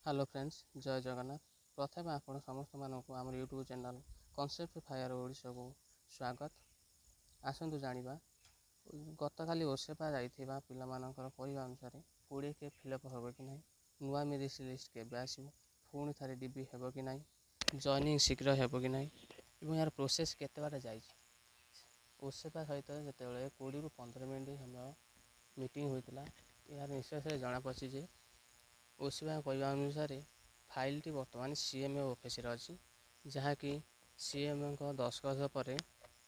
Hello friends जय जगन्नाथ। प्रथम आपण समस्त मानक आम YouTube channel concept fire Odisha को स्वागत। आसतु जानिबा गत काली ओसेपा जाइथिबा पिला मानकर कहवा अनुसार 20 के फिलअप होबो कि नहीं, नुआ मेरिट लिस्ट केबे आसीबो, पुणी थारे डीबी हेबो कि नहीं, जॉइनिंग शीघ्र हेबो कि नहीं एवं यार प्रोसेस केते बार जाइछि। ओसेपा सहित जेतेबेले 20 रु 15 मिनिट समय मीटिंग होइतिला यार निश्चय जना पछि जे ओसेपा कहवा अनुसार फाइलटी बर्तमान सीएमए ऑफिस रे अछि, जहाँकि सीएमए को दस्तखत पर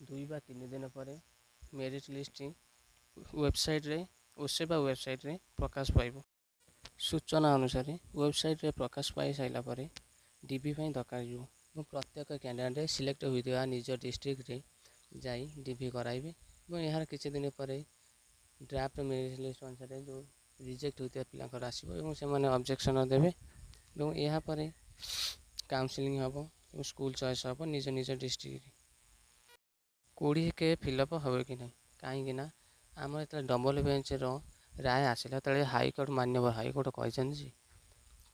2 वा 3 दिन पर मेरिट लिस्ट वेबसाइट रे ओसेपा वेबसाइट रे प्रकाश पाइब। सूचना अनुसार वेबसाइट रे प्रकाश पाई साइला पर डीबी ପାଇଁ डकाଯିବ ଏବଂ प्रत्येक कैंडिडेट सिलेक्ट होइथिबा निज डिस्ट्रिक्ट रे जाई डीबी कराइबे ଏବଂ एहार किछि दिन पर ड्राफ्ट मेरिट लिस्ट अनुसार जो रिजेक्ट होता पिलांकर आसीबो एवं से माने ऑब्जेक्शन देबे एवं यहाँ पर काउंसलिंग हम और स्कूल चॉइस हम निज निज डिस्ट्रिक्ट 20 के फिलअप हो कि नहीं कहीं आम जो डबल बेंच राय आसला तले हाईकोर्ट मान्यवर हाईकोर्ट कहते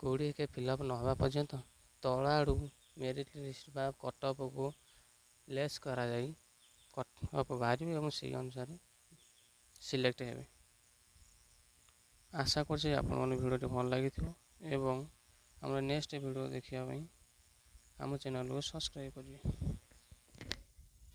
20 के फिलअप न होगा पर्यंत तल आड़ू मेरिट लिस्ट बा कटअप को लेस करा जाई कटअप बाहर और से अनुसार सिलेक्ट हे। आशा करछे आपण भिडियो भल लगी एवं आम नेक्स्ट वीडियो देखा आम चैनल को सब्सक्राइब करिए।